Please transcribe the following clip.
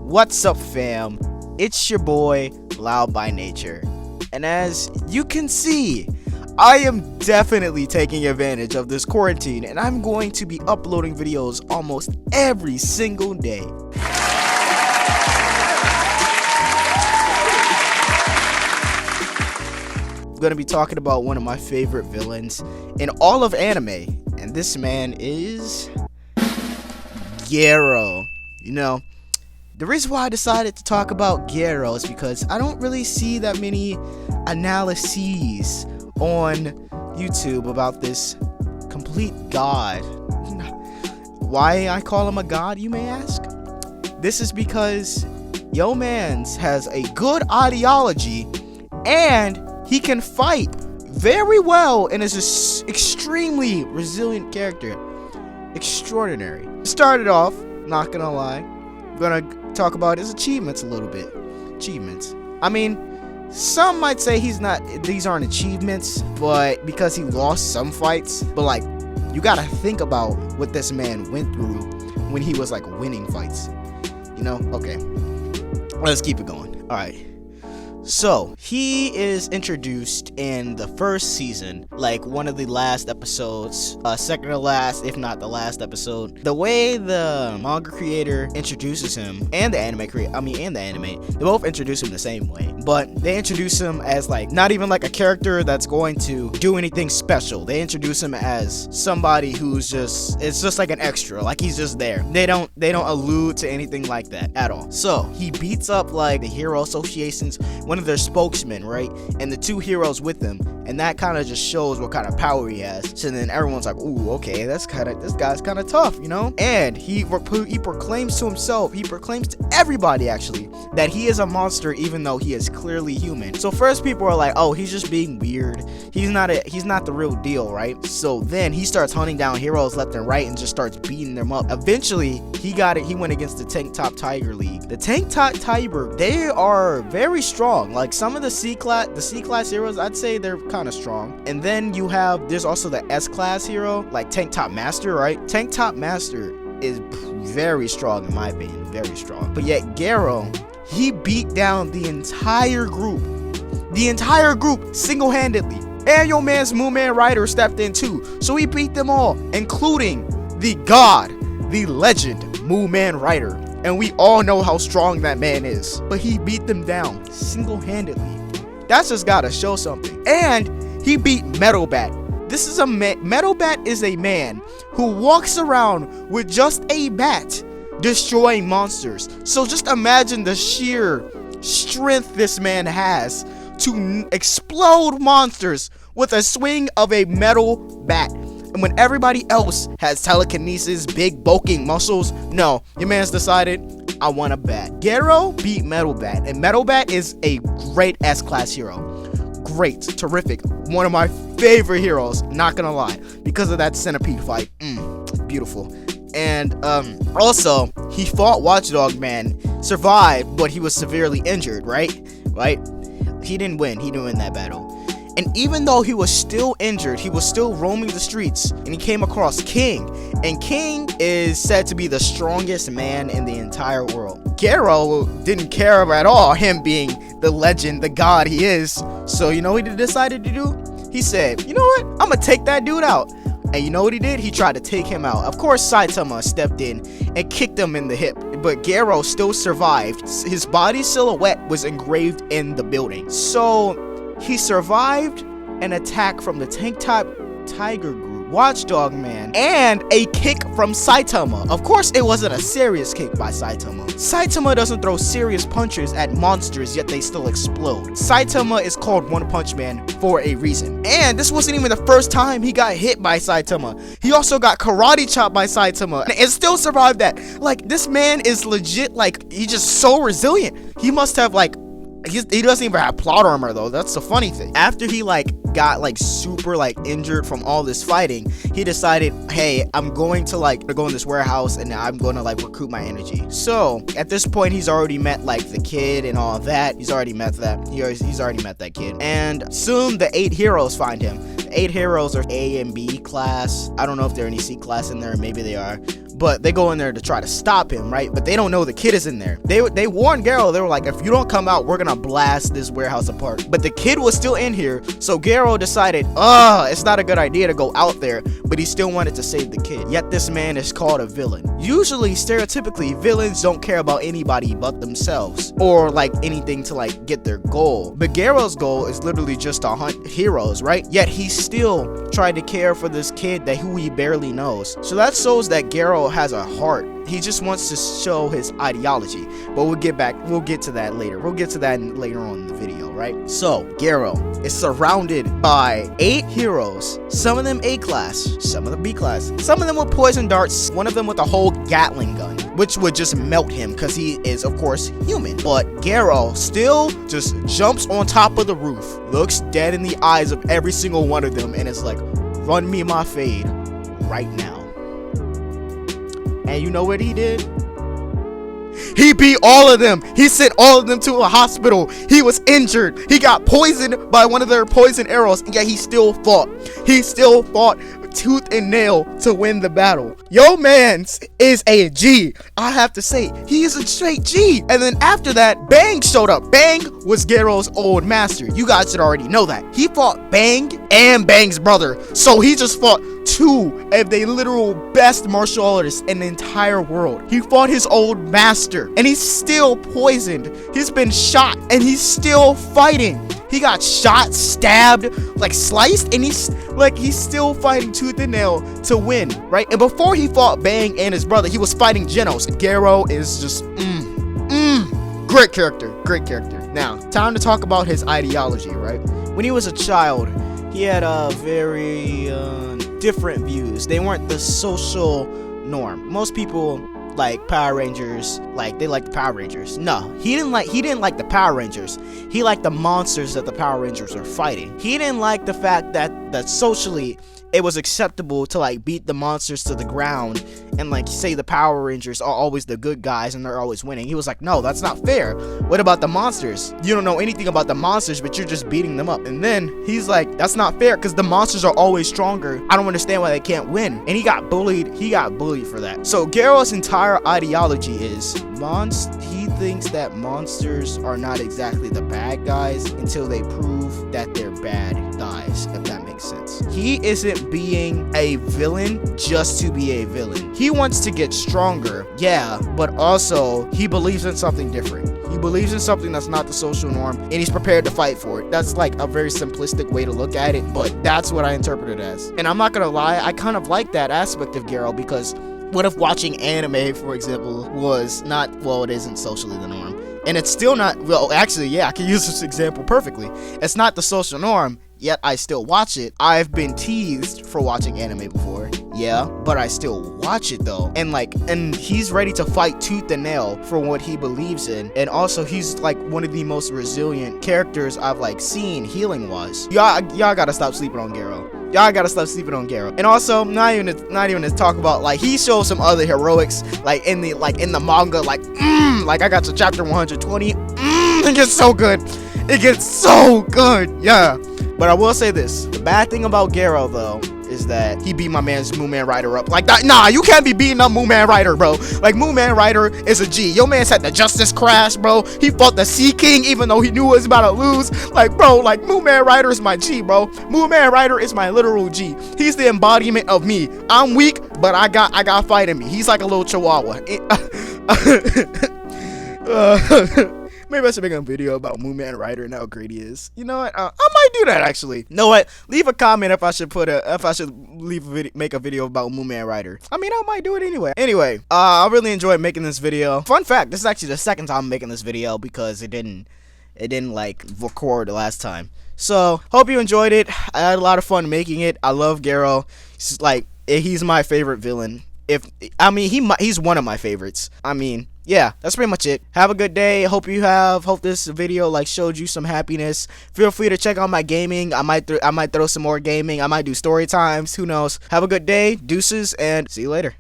What's up, fam? It's your boy, LoudByNature. And as you can see, I am definitely taking advantage of this quarantine, and I'm going to be uploading videos almost every single day. I'm going to be talking about one of my favorite villains in all of anime, and this man is Garou. You know, the reason why I decided to talk about Garou is because I don't really see that many analyses on YouTube about this complete god. Why I call him a god, you may ask? This is because yo mans has a good ideology and he can fight very well and is an extremely resilient character. Extraordinary. Started off, not gonna lie, I'm gonna talk about his achievements a little bit. Achievements. I mean, some might say these aren't achievements, but because he lost some fights. But like, you gotta think about what this man went through when he was like winning fights. You know? Okay. Let's keep it going. Alright. So, he is introduced in the first season, like one of the last episodes, second to last, if not the last episode. The way the manga creator introduces him, and the anime creator, they both introduce him the same way, but they introduce him as like, not even like a character that's going to do anything special. They introduce him as somebody who's it's just like an extra, like he's just there. They don't allude to anything like that at all. So, he beats up like the hero associations, one of their spokesmen, right, and the two heroes with them, and that kind of just shows what kind of power he has. So then everyone's like, ooh, okay, this guy's kind of tough, you know. And he proclaims to himself, he proclaims to everybody actually, that he is a monster even though he is clearly human. So first people are like, oh, he's just being weird, he's not the real deal, right? So then he starts hunting down heroes left and right and just starts beating them up. Eventually he went against the Tank Top Tiger League. The Tank Top Tiger, they are very strong. Like some of the C class heroes, I'd say they're kind of strong. And then there's also the S class hero, like Tank Top Master, right? Tank Top Master is very strong in my opinion, very strong. But yet Garou, he beat down the entire group single-handedly. And your man's Moon Rider stepped in too, so he beat them all, including the god, the legend Moon Rider. And we all know how strong that man is, but he beat them down single-handedly. That's just gotta show something. And he beat Metal Bat. Metal Bat is a man who walks around with just a bat destroying monsters. So just imagine the sheer strength this man has to explode monsters with a swing of a metal bat. And when everybody else has telekinesis, big bulking muscles, no, your man's decided, I want a bat. Garou beat Metal Bat, and Metal Bat is a great S-class hero. Great, terrific, one of my favorite heroes, not gonna lie, because of that centipede fight. Beautiful. And also, he fought Watchdog Man, survived, but he was severely injured, right? He didn't win that battle. And even though he was still injured, he was still roaming the streets, and he came across King. And King is said to be the strongest man in the entire world. Garou didn't care at all, him being the legend, the god he is. So you know what he decided to do? He said, you know what? I'm gonna take that dude out. And you know what he did? He tried to take him out. Of course, Saitama stepped in and kicked him in the hip, but Garou still survived. His body silhouette was engraved in the building. So he survived an attack from the Tank Top Tiger group, Watchdog Man, and a kick from Saitama. Of course, it wasn't a serious kick by Saitama. Saitama doesn't throw serious punches at monsters, yet they still explode. Saitama is called One Punch Man for a reason. And this wasn't even the first time he got hit by Saitama. He also got karate chopped by Saitama and still survived that. Like, this man is legit, like, he's just so resilient. He must have, like, he doesn't even have plot armor though. That's the funny thing. After he got super injured from all this fighting, he decided, hey, I'm going to go in this warehouse and I'm going to recruit my energy. So at this point, he's already met the kid and all that. He's already met that. He's already met that kid. And soon the 8 heroes find him. The 8 heroes are A and B class. I don't know if there are any C class in there. Maybe they are. but they go in there to try to stop him, right? But they don't know the kid is in there. They warned Garou. They were like, if you don't come out, we're gonna blast this warehouse apart. But the kid was still in here, so Garou decided, it's not a good idea to go out there, but he still wanted to save the kid. Yet this man is called a villain. Usually, stereotypically, villains don't care about anybody but themselves, or like anything to like get their goal. But Garou's goal is literally just to hunt heroes, right? Yet he still tried to care for this kid who he barely knows. So that shows that Garou has a heart. He just wants to show his ideology. But we'll get to that later. We'll get to that later on in the video, right? So Garou is surrounded by 8 heroes. Some of them A class, some of them B class, some of them with poison darts, one of them with a whole Gatling gun, which would just melt him because he is of course human. But Garou still just jumps on top of the roof, looks dead in the eyes of every single one of them, and is like, run me my fade right now. And you know what he did? He beat all of them. He sent all of them to a hospital. He was injured. He got poisoned by one of their poison arrows, and yet he still fought. He still fought tooth and nail to win the battle. Yo mans is a G. I have to say, he is a straight G. And then after that, Bang showed up. Bang was Garou's old master. You guys should already know that. He fought Bang and Bang's brother. So he just fought 2 of the literal best martial artists in the entire world. He fought his old master, and he's still poisoned. He's been shot, and he's still fighting. He got shot, stabbed, like sliced, and he's still fighting tooth and nail to win, right? And before he fought Bang and his brother, he was fighting Genos. Garou is just, great character, great character. Now, time to talk about his ideology, right? When he was a child, he had a very different views. They weren't the social norm. Most people like Power Rangers, like they like the Power Rangers. No, he didn't like the Power Rangers. He liked the monsters that the Power Rangers are fighting. He didn't like the fact that socially it was acceptable to like beat the monsters to the ground and like say the Power Rangers are always the good guys and they're always winning. He was like, no, that's not fair. What about the monsters? You don't know anything about the monsters, but you're just beating them up. And then he's like, that's not fair because the monsters are always stronger. I don't understand why they can't win. And he got bullied. He got bullied for that. So Garou's entire ideology is he thinks that monsters are not exactly the bad guys until they prove that they're bad guys, if that makes sense. He isn't being a villain just to be a villain. He wants to get stronger, yeah, but also he believes in something different. He believes in something that's not the social norm, and he's prepared to fight for it. That's like a very simplistic way to look at it, but that's what I interpret it as. And I'm not gonna lie, I kind of like that aspect of Garou, because what if watching anime, for example, was not, well, it isn't socially the norm. And it's still not, well, actually, yeah, I can use this example perfectly. It's not the social norm, yet I still watch it. I've been teased for watching anime before, yeah, but I still watch it though. And he's ready to fight tooth and nail for what he believes in. And also, he's like one of the most resilient characters I've like seen healing wise. Y'all gotta stop sleeping on Garou. Y'all gotta stop sleeping on Garou. And also, not even to talk about, like, he shows some other heroics, like in the manga, like I got to chapter 120. It gets so good. It gets so good. Yeah. But I will say this: the bad thing about Garou though is that he beat my man's Mooman Rider up like that. Nah, you can't be beating up Mooman Rider, bro. Like, Mooman Rider is a G. Yo man's had the Justice Crash, bro. He fought the Sea King even though he knew he was about to lose. Like, bro, like, Mooman Rider is my G, bro. Mooman Rider is my literal G. He's the embodiment of me. I'm weak, but I got fight in me. He's like a little chihuahua. Maybe I should make a video about Mooman Rider and how great he is. You know what? I might do that actually. You know what? Leave a comment if I should make a video about Mooman Rider. I mean, I might do it anyway. Anyway, I really enjoyed making this video. Fun fact: this is actually the second time I'm making this video because it didn't like record the last time. So hope you enjoyed it. I had a lot of fun making it. I love Garou. He's my favorite villain. He's one of my favorites. I mean, yeah, that's pretty much it. Have a good day. Hope this video like showed you some happiness. Feel free to check out my gaming. I might throw some more gaming. I might do story times. Who knows? Have a good day. Deuces, and see you later.